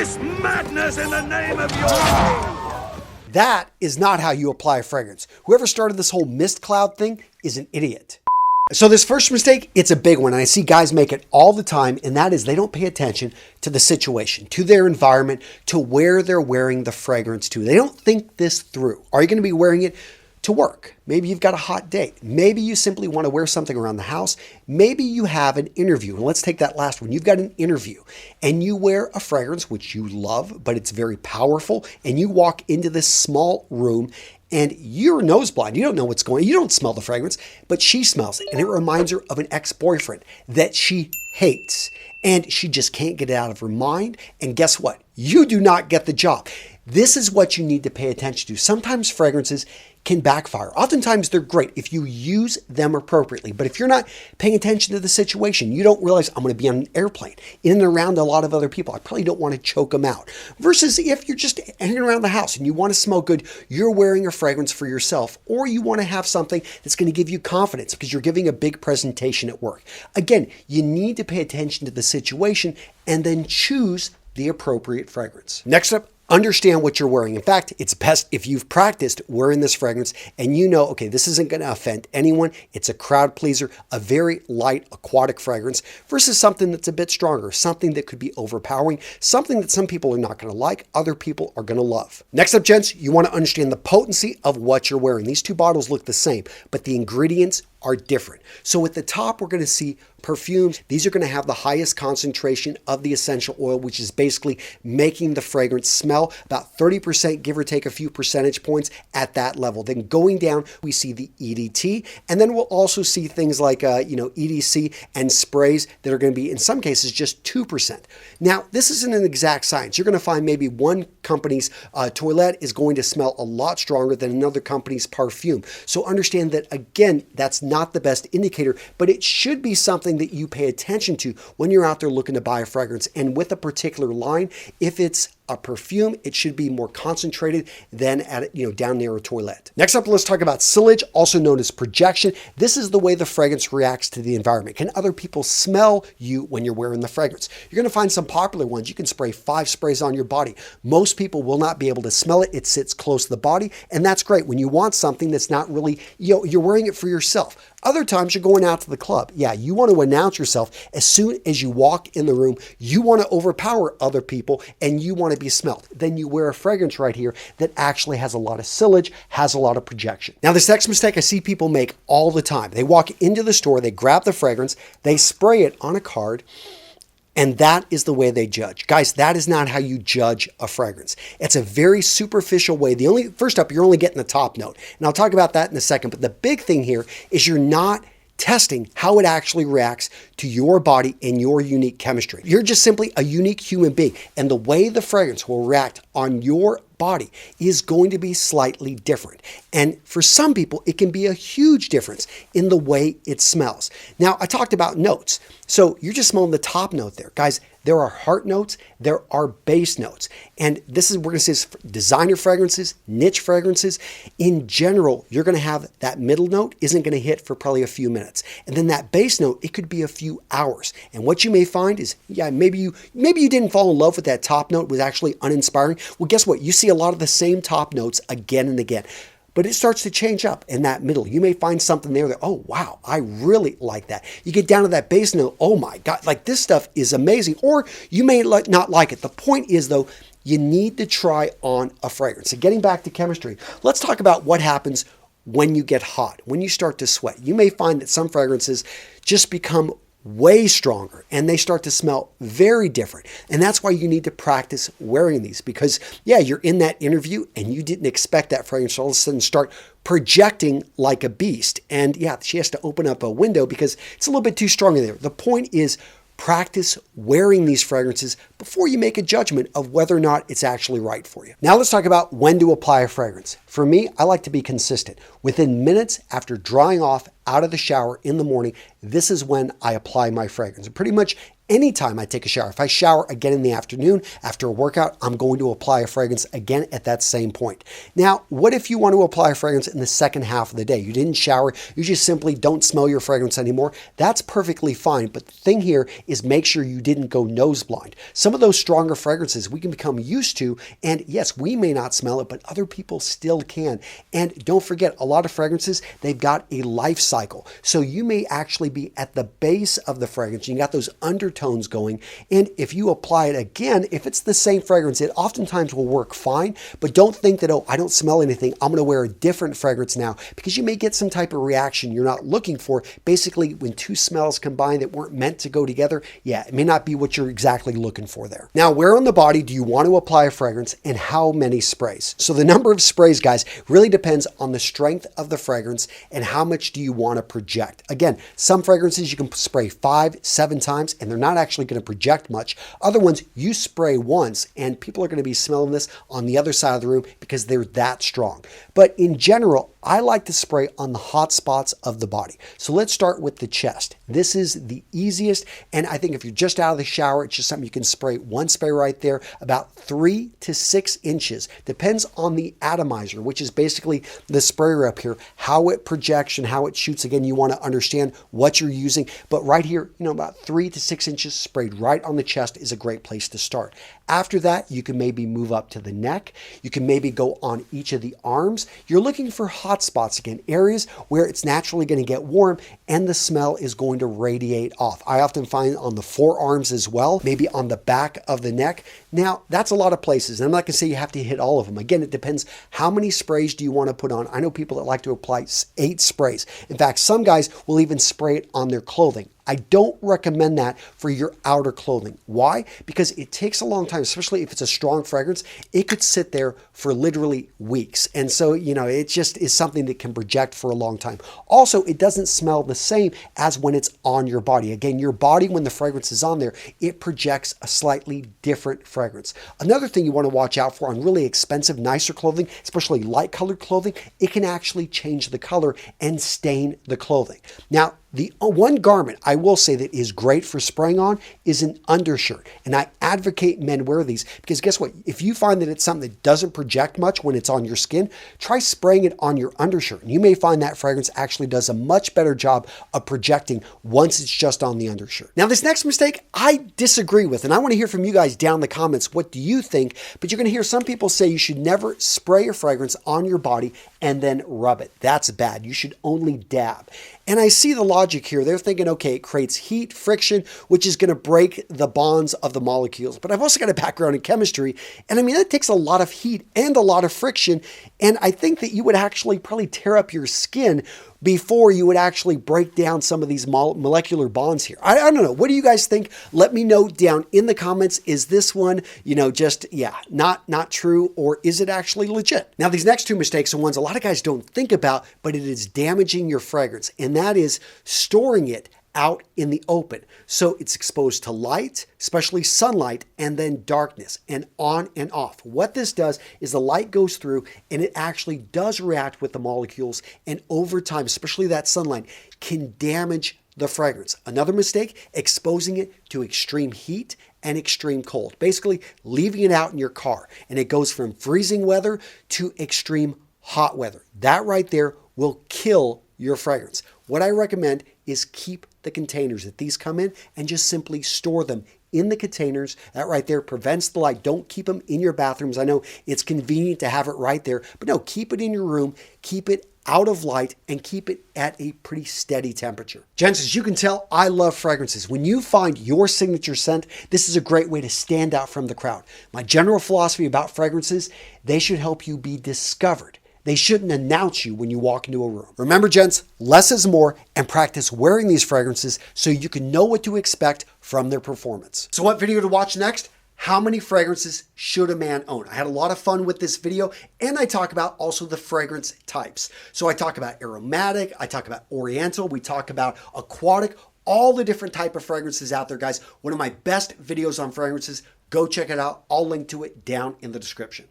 this madness in the name of your king. That is not how you apply a fragrance. Whoever started this whole mist cloud thing is an idiot. So this first mistake, it's a big one. And I see guys make it all the time. And that is they don't pay attention to the situation, to their environment, to where they're wearing the fragrance to. They don't think this through. Are you going to be wearing it to work? Maybe you've got a hot date. Maybe you simply want to wear something around the house. Maybe you have an interview. And let's take that last one. You've got an interview and you wear a fragrance, which you love, but it's very powerful. And you walk into this small room and you're nose blind. You don't know what's going on. You don't smell the fragrance, but she smells it. And it reminds her of an ex-boyfriend that she hates. And she just can't get it out of her mind. And guess what? You do not get the job. This is what you need to pay attention to. Sometimes fragrances can backfire. Oftentimes they're great if you use them appropriately. But if you're not paying attention to the situation, you don't realize I'm going to be on an airplane in and around a lot of other people. I probably don't want to choke them out. Versus if you're just hanging around the house and you want to smell good, you're wearing a fragrance for yourself, or you want to have something that's going to give you confidence because you're giving a big presentation at work. Again, you need to pay attention to the situation and then choose the appropriate fragrance. Next up, understand what you're wearing. In fact, it's best if you've practiced wearing this fragrance and you know, okay, this isn't going to offend anyone. It's a crowd pleaser, a very light aquatic fragrance versus something that's a bit stronger, something that could be overpowering, something that some people are not going to like, other people are going to love. Next up, gents, you want to understand the potency of what you're wearing. These two bottles look the same, but the ingredients are different. So at the top, we're going to see perfumes. These are going to have the highest concentration of the essential oil, which is basically making the fragrance smell about 30%, give or take a few percentage points at that level. Then going down, we see the EDT, and then we'll also see things like EDC and sprays that are going to be, in some cases, just 2%. Now, this isn't an exact science. You're going to find maybe one company's toilette is going to smell a lot stronger than another company's perfume. So understand that, again, that's not the best indicator, but it should be something that you pay attention to when you're out there looking to buy a fragrance. And with a particular line, if it's a perfume, it should be more concentrated than at down near a toilet. Next up, let's talk about sillage, also known as projection. This is the way the fragrance reacts to the environment. Can other people smell you when you're wearing the fragrance? You're going to find some popular ones. You can spray 5 sprays on your body. Most people will not be able to smell it. It sits close to the body, and that's great when you want something that's not really, you're wearing it for yourself. Other times you're going out to the club. Yeah, you want to announce yourself. As soon as you walk in the room, you want to overpower other people and you want to be smelled. Then you wear a fragrance right here that actually has a lot of sillage, has a lot of projection. Now, this next mistake I see people make all the time. They walk into the store, they grab the fragrance, they spray it on a card, and that is the way they judge. Guys, that is not how you judge a fragrance. It's a very superficial way. First up, you're only getting the top note. And I'll talk about that in a second. But the big thing here is you're not testing how it actually reacts to your body and your unique chemistry. You're just simply a unique human being. And the way the fragrance will react on your body is going to be slightly different. And for some people, it can be a huge difference in the way it smells. Now, I talked about notes. So you're just smelling the top note there. Guys, there are heart notes, there are base notes. And this is, we're going to say, designer fragrances, niche fragrances. In general, you're going to have that middle note isn't going to hit for probably a few minutes. And then that base note, it could be a few hours. And what you may find is, maybe you didn't fall in love with that top note, was actually uninspiring. Well, guess what? You see a lot of the same top notes again and again. But it starts to change up in that middle. You may find something there that, oh, wow, I really like that. You get down to that base note, oh my God, like this stuff is amazing. Or you may not like it. The point is, though, you need to try on a fragrance. So getting back to chemistry, let's talk about what happens when you get hot, when you start to sweat. You may find that some fragrances just become way stronger and they start to smell very different. And that's why you need to practice wearing these because, yeah, you're in that interview and you didn't expect that fragrance to all of a sudden start projecting like a beast. And yeah, she has to open up a window because it's a little bit too strong in there. The point is, practice wearing these fragrances before you make a judgment of whether or not it's actually right for you. Now let's talk about when to apply a fragrance. For me, I like to be consistent. Within minutes after drying off out of the shower in the morning, this is when I apply my fragrance. And pretty much anytime I take a shower, if I shower again in the afternoon after a workout, I'm going to apply a fragrance again at that same point. Now, what if you want to apply a fragrance in the second half of the day? You didn't shower, you just simply don't smell your fragrance anymore. That's perfectly fine. But the thing here is make sure you didn't go nose blind. Some of those stronger fragrances we can become used to, and yes, we may not smell it, but other people still can. And don't forget, a lot of fragrances, they've got a life cycle. So you may actually be at the base of the fragrance. You got those undertones going. And if you apply it again, if it's the same fragrance, it oftentimes will work fine. But don't think that, oh, I don't smell anything, I'm going to wear a different fragrance now, because you may get some type of reaction you're not looking for. Basically, when two smells combine that weren't meant to go together, yeah, it may not be what you're exactly looking for there. Now, where on the body do you want to apply a fragrance, and how many sprays? So the number of sprays, guys, really depends on the strength of the fragrance and how much do you want to project. Again, some fragrances you can spray 5, 7 times and they're not actually going to project much. Other ones you spray once and people are going to be smelling this on the other side of the room because they're that strong. But in general, I like to spray on the hot spots of the body. So let's start with the chest. This is the easiest, and I think if you're just out of the shower, it's just something you can spray one spray right there, about 3 to 6 inches. Depends on the atomizer, which is basically the sprayer up here, how it projects and how it shoots. Again, you want to understand what you're using, but right here, about 3 to 6 inches sprayed right on the chest is a great place to start. After that, you can maybe move up to the neck. You can maybe go on each of the arms. You're looking for hot spots, again, areas where it's naturally going to get warm and the smell is going to radiate off. I often find on the forearms as well, maybe on the back of the neck. Now, that's a lot of places. And I'm not going to say you have to hit all of them. Again, it depends how many sprays do you want to put on. I know people that like to apply 8 sprays. In fact, some guys will even spray it on their clothing. I don't recommend that for your outer clothing. Why? Because it takes a long time, especially if it's a strong fragrance. It could sit there for literally weeks. And so, it just is something that can project for a long time. Also, it doesn't smell the same as when it's on your body. Again, your body, when the fragrance is on there, it projects a slightly different fragrance. Another thing you want to watch out for on really expensive, nicer clothing, especially light colored clothing, it can actually change the color and stain the clothing. Now, the one garment I will say that is great for spraying on is an undershirt. And I advocate men wear these because guess what? If you find that it's something that doesn't project much when it's on your skin, try spraying it on your undershirt. And you may find that fragrance actually does a much better job of projecting once it's just on the undershirt. Now, this next mistake I disagree with, and I want to hear from you guys down in the comments. What do you think? But you're going to hear some people say you should never spray a fragrance on your body and then rub it. That's bad. You should only dab. And I see the logic here. They're thinking, okay, it creates heat, friction, which is going to break the bonds of the molecules. But I've also got a background in chemistry. And I mean, that takes a lot of heat and a lot of friction. And I think that you would actually probably tear up your skin before you would actually break down some of these molecular bonds here. I don't know. What do you guys think? Let me know down in the comments. Is this one, not true, or is it actually legit? Now, these next 2 mistakes are ones a lot of guys don't think about, but it is damaging your fragrance. And that is storing it out in the open. So it's exposed to light, especially sunlight, and then darkness, and on and off. What this does is the light goes through and it actually does react with the molecules, and over time, especially that sunlight, can damage the fragrance. Another mistake, exposing it to extreme heat and extreme cold. Basically, leaving it out in your car, and it goes from freezing weather to extreme hot weather. That right there will kill your fragrance. What I recommend is keep the containers that these come in and just simply store them in the containers. That right there prevents the light. Don't keep them in your bathrooms. I know it's convenient to have it right there, but no, keep it in your room, keep it out of light, and keep it at a pretty steady temperature. Gents, as you can tell, I love fragrances. When you find your signature scent, this is a great way to stand out from the crowd. My general philosophy about fragrances, they should help you be discovered. They shouldn't announce you when you walk into a room. Remember, gents, less is more, and practice wearing these fragrances so you can know what to expect from their performance. So what video to watch next? How many fragrances should a man own? I had a lot of fun with this video, and I talk about also the fragrance types. So I talk about aromatic, I talk about oriental, we talk about aquatic, all the different type of fragrances out there, guys. One of my best videos on fragrances. Go check it out. I'll link to it down in the description.